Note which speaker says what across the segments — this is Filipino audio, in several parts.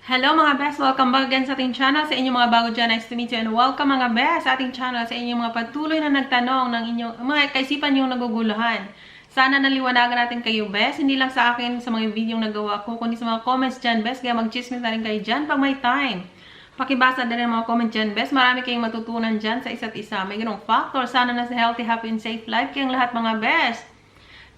Speaker 1: Hello mga best! Welcome back again sa ating channel. Sa inyong mga bago dyan, nice to meet you and welcome mga best sa ating channel. Sa inyong mga patuloy na nagtanong ng inyong mga kaisipan yung naguguluhan. Sana naliwanagan natin kayo best. Hindi lang sa akin sa mga video nagawa ko, kundi sa mga comments dyan best. Kaya mag-chismis na rin kayo dyan pag may time. Pakibasa na rin mga comment dyan best. Marami kayong matutunan dyan sa isa't isa. May ganong factor. Sana nasa healthy, happy, and safe life kayong lahat mga best.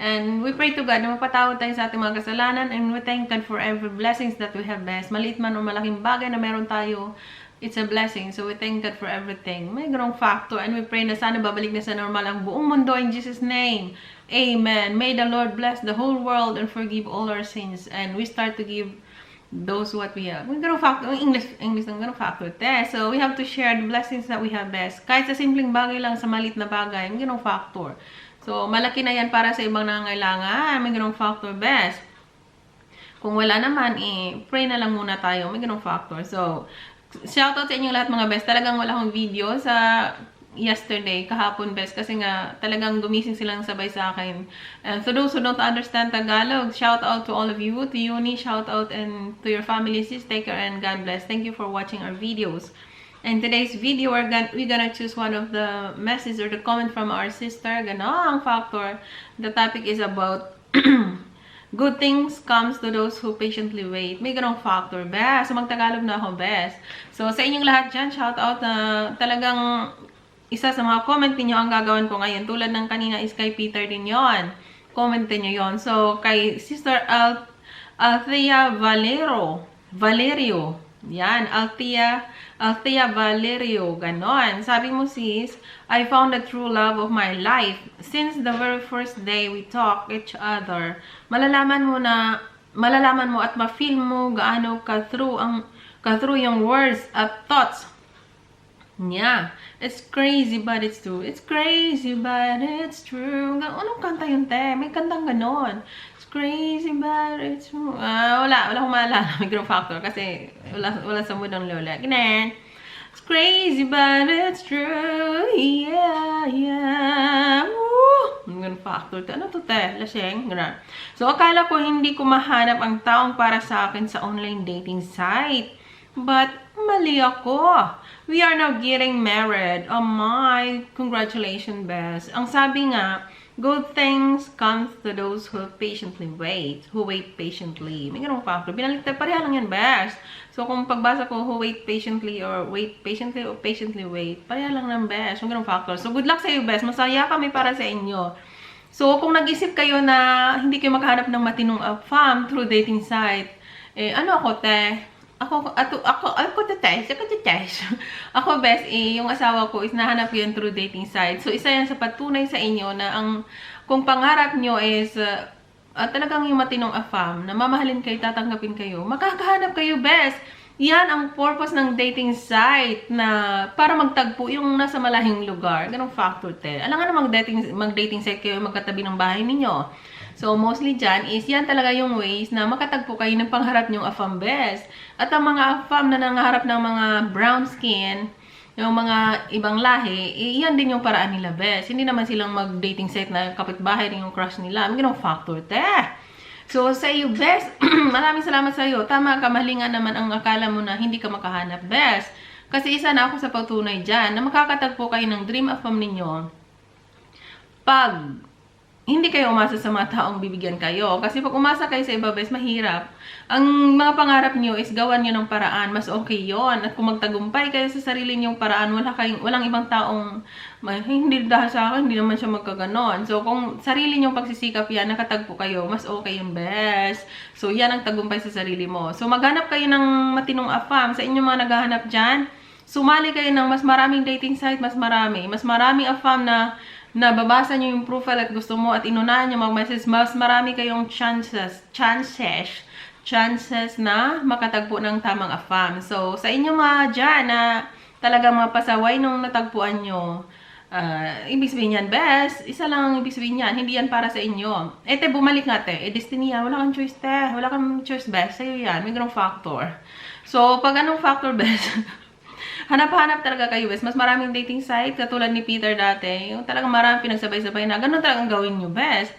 Speaker 1: And we pray to God na mapatawad tayo sa ating mga kasalanan, and we thank God for every blessings that we have best. Maliit man o malaking bagay na meron tayo, it's a blessing. So we thank God for everything. May ganong factor, and we pray na sana babalik na sa normal ang buong mundo in Jesus' name. Amen. May the Lord bless the whole world and forgive all our sins. And we start to give those what we have. May ganong factor. English ng ganong factor. So we have to share the blessings that we have best. Kahit sa simpleng bagay lang, sa maliit na bagay, may ganong factor. So, malaki na yan para sa ibang nangangailangan. May ganong factor best. Kung wala naman, pray na lang muna tayo. May ganong factor. So, shoutout sa inyo lahat mga best. Talagang wala akong video sa yesterday, kahapon best. Kasi nga, talagang gumising silang sabay sa akin. And to those who don't understand Tagalog, shoutout to all of you. To Uni, shoutout and to your family. Sis, take care and God bless. Thank you for watching our videos. In today's video, we're gonna choose one of the messages or the comment from our sister. Ganong factor. The topic is about good things comes to those who patiently wait. May ganong factor, best. So, magtagalog na ako, best. So, sa inyong lahat dyan, shout out na talagang isa sa mga comment niyo ang gagawin ko ngayon. Tulad ng kanina is kay Peter din yon. Comment niyo yon. So, kay Sister Althea Valerio. Yan, Althea Valerio, ganon. Sabi mo sis, I found the true love of my life. Since the very first day we talk each other, malalaman mo at ma-feel mo gaano ka-true yung words at thoughts. Yeah, it's crazy but it's true. It's crazy but it's true. Anong kanta yun, te? May kantang ganon. Crazy but it's true. Wala akong maalala. May ganung factor kasi wala sa mood ng lola. Ganun. It's crazy but it's true. Yeah, yeah. Woo! May ganung factor. Ano to, te? Laseng? Ganun. So, akala ko hindi ko mahanap ang taong para sa akin sa online dating site. But, mali ako. We are now getting married. Oh my, congratulations, best. Ang sabi nga, good things comes to those who patiently wait. Who wait patiently. May ganung factor. Binaliktad, pareha lang yan, best. So, kung pagbasa ko, who wait patiently or wait patiently or patiently wait, pareha lang ng best. Yung ganung factor. So, good luck sa iyo, best. Masaya kami para sa inyo. So, kung nag-isip kayo na hindi kayo makahanap ng matinong fam through dating site, ano ako, te? Ako, best, yung asawa ko is nahanap yun through dating site. So, isa yan sa patunay sa inyo na kung pangarap nyo is talagang yung matinong afam, na mamahalin kayo, tatanggapin kayo, makakahanap kayo, best. Yan ang purpose ng dating site na para magtagpo yung nasa malahing lugar. Ganong factor, te. Alam nga na mag-dating site kayo, magkatabi ng bahay ninyo. So, mostly dyan is yan talaga yung ways na makatagpo kayo ng pangharap nyong afam best. At ang mga afam na nangaharap ng mga brown skin, yung mga ibang lahi, yan din yung paraan nila best. Hindi naman silang mag-dating site na kapitbahay din yung crush nila. May ganong factor, te. So, sa iyo, best, maraming salamat sa iyo. Tama ka, malingan naman ang akala mo na hindi ka makahanap best. Kasi isa na ako sa patunay dyan na makakatagpo kayo ng dream afam ninyo pag hindi kayo umasa sa mga taong bibigyan kayo. Kasi pag umasa kayo sa iba, best, mahirap. Ang mga pangarap nyo is gawan nyo ng paraan. Mas okay yon. At kung magtagumpay kayo sa sarili nyong paraan, walang ibang taong, hindi dahil sa akin, hindi naman siya magkaganon. So, kung sarili nyong pagsisikap yan, nakatagpo kayo, mas okay yung best. So, yan ang tagumpay sa sarili mo. So, maghanap kayo ng matinong afam. Sa inyong mga naghahanap dyan, sumali kayo ng mas maraming dating site, mas maraming afam na nababasa nyo yung profile at gusto mo at inunahan nyo mag-message, mas marami kayong chances na makatagpo ng tamang AFAM. So, sa inyo mga dyan na talagang mapasaway nung natagpuan nyo, ibig sabihin yan, best, isa lang ang ibig sabihin yan, hindi yan para sa inyo. Te, bumalik nga te, destiny yan, wala kang choice te, wala kang choice best, sa'yo yan, may ganong factor. So, pag anong factor best, hanap-hanap talaga kayo best, mas maraming dating site, katulad ni Peter dati, yung talagang maraming pinagsabay-sabay na, ganun talagang gawin nyo best.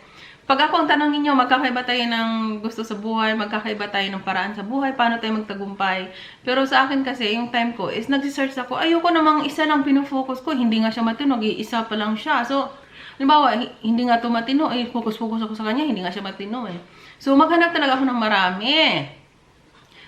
Speaker 1: Pag ako ang tanong ninyo, magkakaiba tayo ng gusto sa buhay, magkakaiba tayo ng paraan sa buhay, paano tayo magtagumpay. Pero sa akin kasi, yung time ko is nagsisearch ako, ayoko namang isa lang pinofocus ko, hindi nga siya matino, isa pa lang siya. So, halimbawa, hindi nga ito matino, focus-focus ako sa kanya, hindi nga siya matino eh. So, maghanap talaga ako ng marami.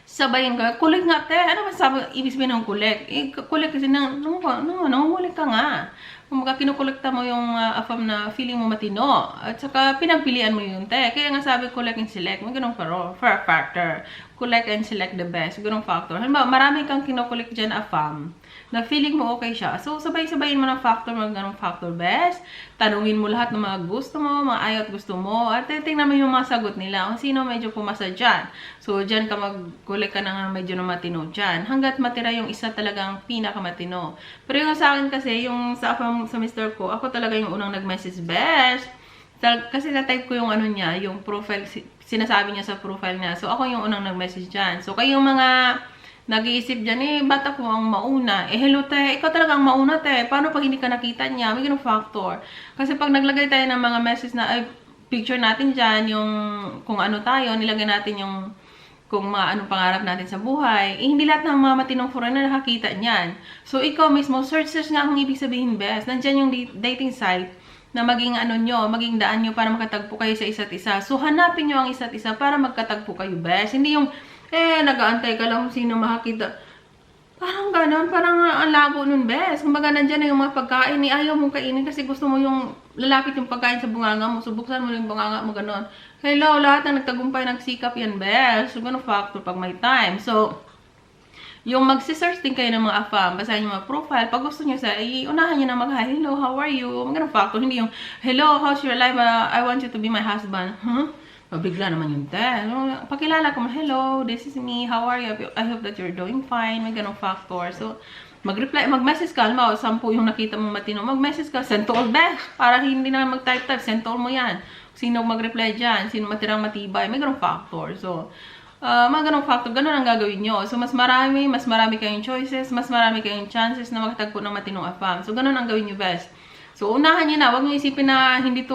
Speaker 1: Sabayin ka, kulik nga te, ano ba ibig sabihin ng kulik? Kulik kasi nangungulik ka nga. Kumbaga, kinukolekta mo yung AFAM na feeling mo matino. At saka, pinagpilian mo yun, te. Kaya nga sabi, collect and select. May ganun factor. Collect and select the best. Ganun factor. Halimbawa, marami kang kinukolekt dyan AFAM na feeling mo okay siya. So, sabay-sabayin mo ng factor, mga ganung factor best. Tanungin mo lahat ng mga gusto mo, mga ayaw at gusto mo. At tingnan mo yung mga sagot nila. Kung sino medyo pumasa dyan. So, dyan ka mag-collect ka na medyo na matino dyan. Hanggat matira yung isa talagang pinakamatino. Pero yung sa akin kasi, yung sa AFAM sa Mr. ko, ako talaga yung unang nag-message best. Kasi na-type ko yung ano niya, yung profile, sinasabi niya sa profile niya. So, ako yung unang nag-message dyan. So, kayong mga nag-iisip dyan, bata ko ang mauna. Hello te, ikaw talaga ang mauna te. Paano pag hindi ka nakita niya? May ganung factor. Kasi pag naglagay tayo ng mga message na, picture natin dyan, yung kung ano tayo, nilagay natin yung kung anong pangarap natin sa buhay, hindi lahat ng mga matinong foreigner nakakita niyan. So, ikaw mismo, search nga ang ibig sabihin best. Nandyan yung dating site na maging maging daan nyo para makatagpo kayo sa isa't isa. So, hanapin nyo ang isa't isa para magkatagpo kayo best. Hindi yung, nag-aantay ka lang kung sino makakita. Parang ganon, parang ang labo nun best. Kumbaga, nandyan na yung mga pagkain, ayaw mong kainin kasi gusto mo yung lalapit yung pagkain sa bunganga mo. So, buksan mo yung bunganga mo, ganon. Hello, lahat na nagtagumpay, nagsikap yan best. So, ganun factor pag may time. So, yung magsisearch din kayo ng mga AFAM, basahin yung mga profile. Pag gusto nyo unahan nyo na mag-hi, hello, how are you? Ganun factor, hindi yung, hello, how's your life? I want you to be my husband. Mabigla naman yun, te. Pakilala ko, hello, this is me, how are you? I hope that you're doing fine. May ganong factor. So, mag-message ka, halimbawa, 10 yung nakita mong matino, mag-message ka, send to all back. Para hindi na mag-type-type, send to all mo yan. Sino mag-reply dyan, sino matirang matibay, may ganong factor. So, mga ganong factor, ganon ang gagawin nyo. So, mas marami kayong choices, mas marami kayong chances na makatagpo ng matinong AFAM. So, ganon ang gawin nyo best. So, unahan nyo na. Huwag nyo isipin na hindi to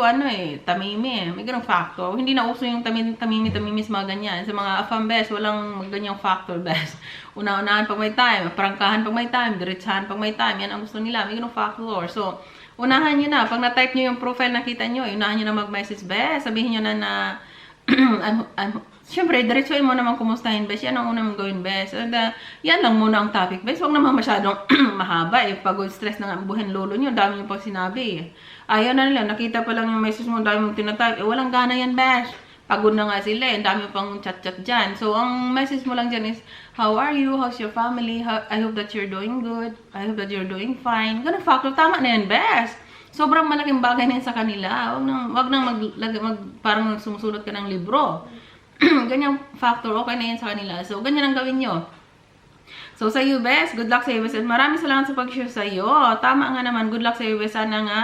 Speaker 1: tamimi. May ganong factor. Hindi na uso yung tamimi-tamimis mga ganyan. Sa mga AFAM best, walang ganyang factor best. Una-unahan pag may time, prangkahan pag may time, diretsahan pag may time. Yan ang gusto nila. May ganong factor. So, unahan nyo na. Pag na-type nyo yung profile nakita nyo, unahan nyo na mag-message best. Sabihin nyo na siyempre, diretsuin mo naman kumustahin best. Yan ang unang gawin best. And, yan lang muna ang topic best. Huwag naman masyadong mahaba. Pagod stress na nga buhen lolo nyo. Dami nyo pang sinabi. Ayaw na nila. Nakita pa lang yung message mo. Dami mong tinatype. Walang gana yan best. Pagod na nga sila. Dami pang chat-chat dyan. So, ang message mo lang dyan is, how are you? How's your family? I hope that you're doing good. I hope that you're doing fine. Ganun factor. Tama na yan best. Sobrang malaking bagay na yan sa kanila. Wag nang parang sumusunod ka ng libro. Ganyang factor, okay na yan sa kanila. So, ganyan ang gawin nyo. So, sa iyo, best. Good luck sa iyo, best. Maraming salamat sa pag-share sa iyo. Tama nga naman. Good luck sa iyo, best. Sana nga,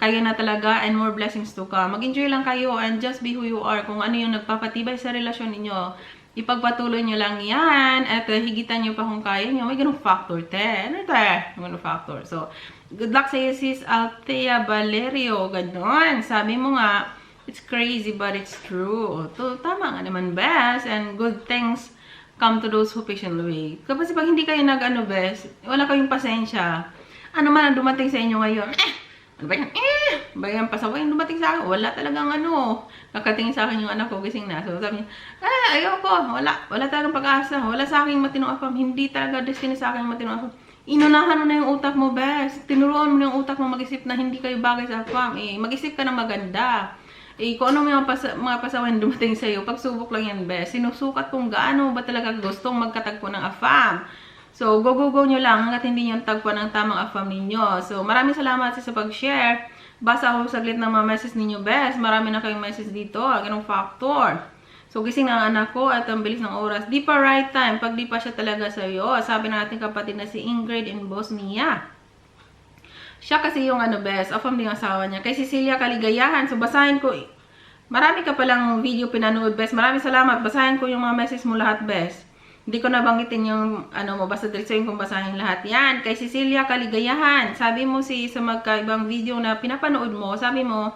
Speaker 1: kayo na talaga and more blessings to come. Mag-enjoy lang kayo and just be who you are. Kung ano yung nagpapatibay sa relasyon ninyo, ipagpatuloy nyo lang yan at higitan nyo pa kung kaya nyo. May ganung factor, te. Ano te? May ganung factor. So, good luck sa iyo, sis Althea Valerio. Ganon. Sabi mo nga, it's crazy but it's true. Tama nga naman, best. And good things come to those who patiently wait. Kasi pag hindi kayo best, wala kayong pasensya. Ano man ang dumating sa inyo ngayon? Ano ba yan? Ba yan pasaway yung dumating sa akin? Wala talagang Kakatingin sa akin yung anak ko, gising na. So sabi niya, ayoko. Wala talagang pag-asa. Wala sa akin matinong AFAM. Hindi talaga destiny sa akin matinong AFAM. Inunahan mo na yung utak mo, best. Tinuruan mo na yung utak mo mag-isip na hindi kayo bagay sa AFAM. Mag-isip ka na maganda. Kung ano mga pasawan dumating sa'yo, pagsubok lang yan, best. Sinusukat kung gaano ba talaga gustong magkatagpo ng AFAM. So, go nyo lang hanggat hindi nyo tagpo ng tamang AFAM ninyo. So, maraming salamat sa pag-share. Basa ako saglit ng mga message ninyo, best. Marami na kayong message dito. Ganong factor. So, gising na ang anak ko at ang bilis ng oras. Di pa right time. Pag di pa siya talaga sa'yo. Sabi ng ating kapatid na si Ingrid in Bosnia. Siya kasi yung best. Afam din ang asawa niya. Kay Cecilia Kaligayahan. So, basahin ko. Marami ka palang video pinanood, best. Maraming salamat. Basahin ko yung mga message mo lahat, best. Hindi ko nabanggitin yung mo, basta diretsuhin kong basahin lahat. Yan, kay Cecilia Kaligayahan. Sabi mo sa magkaibang video na pinapanood mo, sabi mo,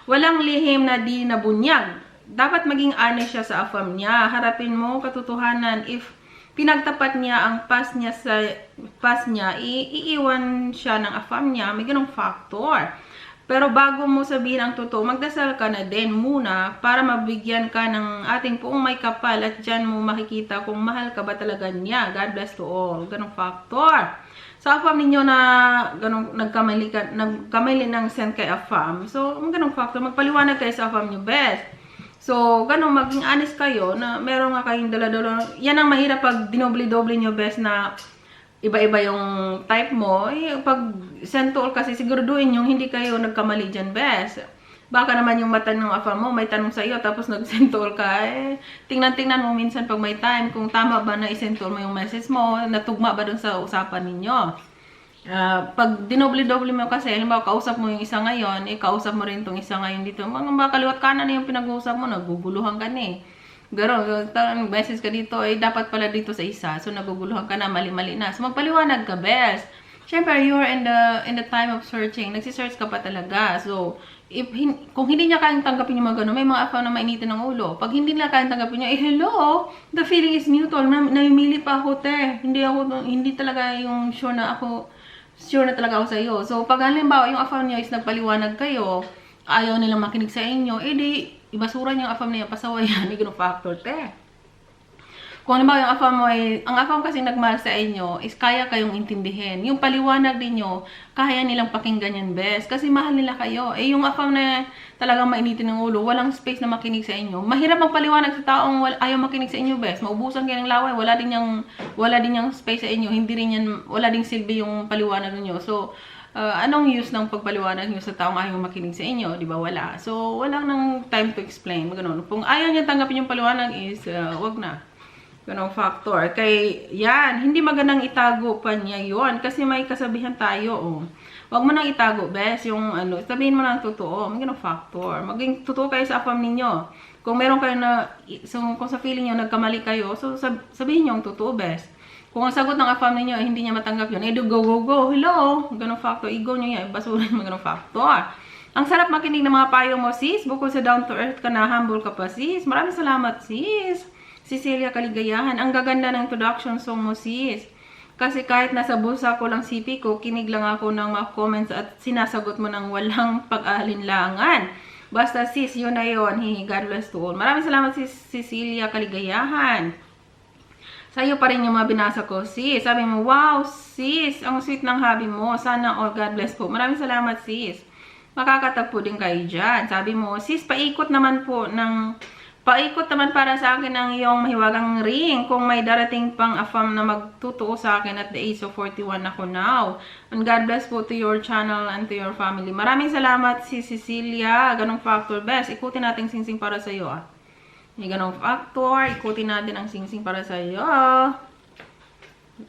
Speaker 1: walang lihim na di nabunyag. Dapat maging honest siya sa afam niya. Harapin mo katotohanan. If pinagtapat niya ang past niya sa past niya, iiwan siya ng afam niya. May ganong factor. Pero bago mo sabihin ang totoo, magdasal ka na din muna para mabigyan ka ng ating puong may kapal at dyan mo makikita kung mahal ka ba talaga niya. God bless to all. Ganong factor. Sa afam ninyo na ganong nagkamali ng send kay afam. So, ganong factor. Magpaliwanag kayo sa afam nyo, best. So, ganong maging honest kayo na meron nga kayong dala-dala. Yan ang mahirap pag dinoble-doble nyo, best, na iba-iba yung type mo, pag send to all kasi siguraduhin yung hindi kayo nagkamali dyan, best. Baka naman yung mata ng afam mo, may tanong sa iyo, tapos nag-send to all ka, tingnan-tingnan mo minsan pag may time, kung tama ba na i-send to all mo yung message mo, natugma ba dun sa usapan ninyo. Pag dinoble-doble mo kasi, halimbawa, kausap mo yung isa ngayon, kausap mo rin tong isa ngayon dito, mga kaliwat kanan na yung pinag-uusap mo, naguguluhan ka na Gano'n, message ka dito, dapat pala dito sa isa. So, naguguluhan ka na, mali-mali na. So, magpaliwanag ka, best. Siyempre, you're in the time of searching. Nagsisearch ka pa talaga. So, kung hindi niya kayang tanggapin yung mga gano'n, may mga afam na mainitin ng ulo. Pag hindi niya kayang tanggapin niya, hello, the feeling is mutual. Namimili pa ako, te. Hindi talaga yung sure na talaga ako sa iyo. So, pag halimbawa, yung afam niya is nagpaliwanag kayo, ayaw nilang makinig sa inyo, ibasura niya ang afam niya, pasaway yan, ganun factor, te. Kung halimbawa yung afam mo ang afam kasi nagmahal sa inyo, is kaya kayong intindihin. Yung paliwanag ninyo, kaya nilang pakinggan yan, best. Kasi mahal nila kayo. Yung afam na talagang mainitin ng ulo, walang space na makinig sa inyo. Mahirap magpaliwanag sa taong ayaw makinig sa inyo, best. Maubusan kayo ng laway, wala din yung space sa inyo, wala ding silbi yung paliwanag ninyo. So, anong use ng pagpaliwanag nyo sa taong ayaw makinig sa inyo? Di ba? Wala. So, walang nang time to explain. Ganun. Kung ayaw niya tanggapin yung paliwanag is, wag na. Ganong factor. Yan, hindi magandang itago pa niya yun. Kasi may kasabihan tayo, Wag mo nang itago, best. Yung, sabihin mo lang totoo. May ganong factor. Maging totoo kayo sa afam ninyo. Kung meron kayo kung sa feeling nyo, nagkamali kayo, so, sabihin nyo ang totoo, best. Kung ang sagot ng afam ninyo, hindi niya matanggap yun, go. Hello! Ganong factor. Ego nyo yan. Basurin mo ganong factor. Ang sarap makinig ng mga payo mo, sis. Bukod sa down to earth ka na, humble ka pa, sis. Maraming salamat, sis. Cecilia Kaligayahan. Ang gaganda ng introduction song mo, sis. Kasi kahit nasa bulsa ko lang sipi ko, kinig lang ako ng mga comments at sinasagot mo ng walang pag-alinlangan. Basta, sis, yun na yun. God bless to all. Maraming salamat, sis Cecilia Kaligayahan. Sa'yo pa rin yung mga binasa ko, sis. Sabi mo, wow, sis, ang sweet ng hobby mo. Sana all God bless po. Maraming salamat, sis. Makakatagpo din kayo dyan. Sabi mo, sis, paikot naman para sa akin ang iyong mahiwagang ring. Kung may darating pang afam na magtutuo sa akin at the age of 41 ako now. And God bless po to your channel and to your family. Maraming salamat, sis Cecilia. Ganong factor, best. Ikutin natin singsing para sa'yo, Yung ganong factor, ikutin natin ang singsing para sa iyo.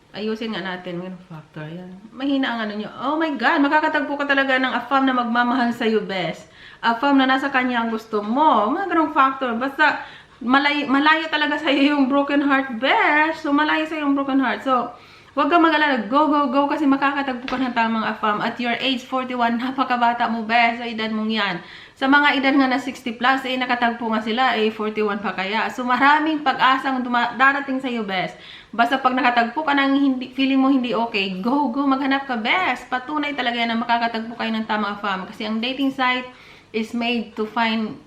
Speaker 1: Ayusin nga natin, ganong factor. Yan. Mahina ang nyo. Oh my God, makakatagpo ka talaga ng afam na magmamahal sa iyo, best. Afam na nasa kanya ang gusto mo. Mga ganong factor. Basta, malayo talaga sa iyo yung broken heart, best. So, malayo sa iyo yung broken heart. So, huwag kang mag-alala. Go kasi makakatagpo ka ng tamang afam. At your age 41, napakabata mo, best. Sa edad mong yan. Sa mga edad nga na 60 plus, nakatagpo nga sila, 41 pa kaya. So, maraming pag-asang darating sa iyo, best. Basta pag nakatagpo ka ng feeling mo hindi okay, go, maghanap ka, best. Patunay talaga yan na makakatagpo kayo ng tamang afam. Kasi ang dating site is made to find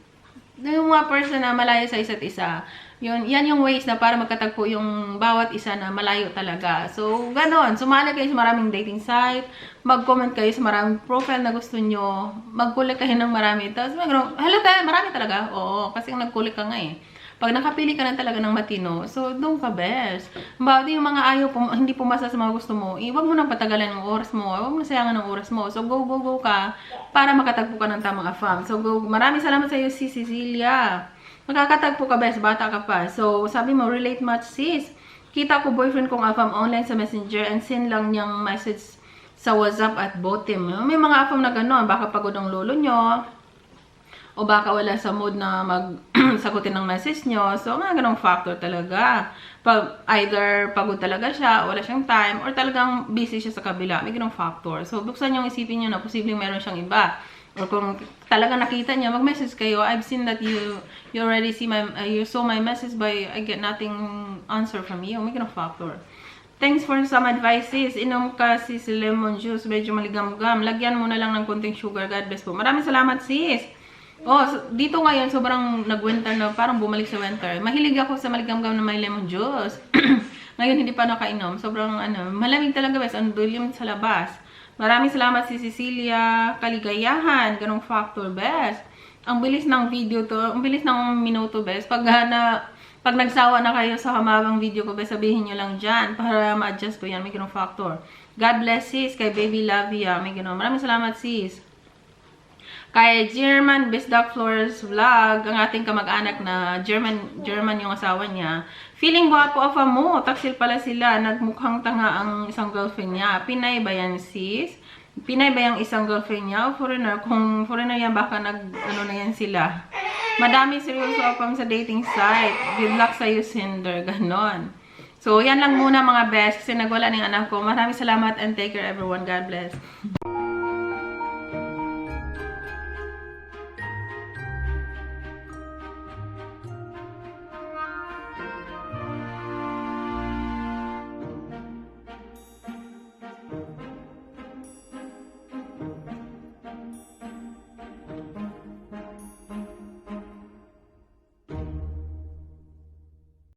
Speaker 1: yung mga person na malayo sa isa't isa. Yan yung ways na para magkatagpo yung bawat isa na malayo talaga. So, ganon. Sumali kayo sa maraming dating site. Mag-comment kayo sa maraming profile na gusto nyo. Mag-collect kayo ng marami. Tapos, hello tayo, marami talaga. Oo, kasi nag-collect ka nga Pag nakapili ka na talaga ng matino, so doon ka best. Ba, yung mga ayaw, hindi pumasa sa mga gusto mo, huwag mo nang patagalan ng oras mo, huwag mo na sayangan ng oras mo. So go, go, go ka para makatagpo ka ng tamang AFAM. So go, maraming salamat sa iyo, Sis Cecilia. Makakatagpo ka best, bata ka pa. So sabi mo, relate much sis. Kita ko boyfriend kong AFAM online sa Messenger and send lang niyang message sa WhatsApp at bottom. May mga AFAM na gano'n, baka pagod ang lolo nyo, o baka wala sa mood na mag-sagutin ng message nyo. So, mga ganong factor talaga. Either pagod talaga siya, wala siyang time, or talagang busy siya sa kabila. May ganong factor. So, buksan nyo, isipin nyo na posibleng meron siyang iba. Or kung talaga nakita niya, mag-message kayo. I've seen that you already see you saw my message but I get nothing answer from you. May ganong factor. Thanks for some advices. Inom ka sis lemon juice. Medyo maligam-gam. Lagyan mo na lang ng konting sugar. God bless po. Maraming salamat sis. Oh, dito ngayon sobrang nag-winter na. Parang bumalik sa winter. Mahilig ako sa maligam-gam na may lemon juice. Ngayon hindi pa nakainom. Sobrang malamig talaga bes. Ang dulim sa labas. Maraming salamat si Cecilia. Kaligayahan. Ganong factor bes. Ang bilis ng video to. Ang bilis ng minuto bes. Pag nagsawa na kayo sa kamabang video ko, sabihin nyo lang dyan para ma-adjust ko yan. May ganong factor. God bless sis. Kay Baby Lavia. May ganon. Maraming salamat sis. Kay German Bisdak Flores Vlog. Ang ating kamag-anak na German yung asawa niya. Feeling gwapo afa mo. Taksil pala sila. Nagmukhang tanga ang isang girlfriend niya. Pinay ba yan sis? Pinay ba yung isang girlfriend niya o foreigner? Kung foreigner yan, baka na yan sila. Madami seryoso apam sa dating site. Good luck sa'yo, Cinder. Ganon. So, yan lang muna mga best. Kasi nagwala ng anak ko. Maraming salamat and take care everyone. God bless.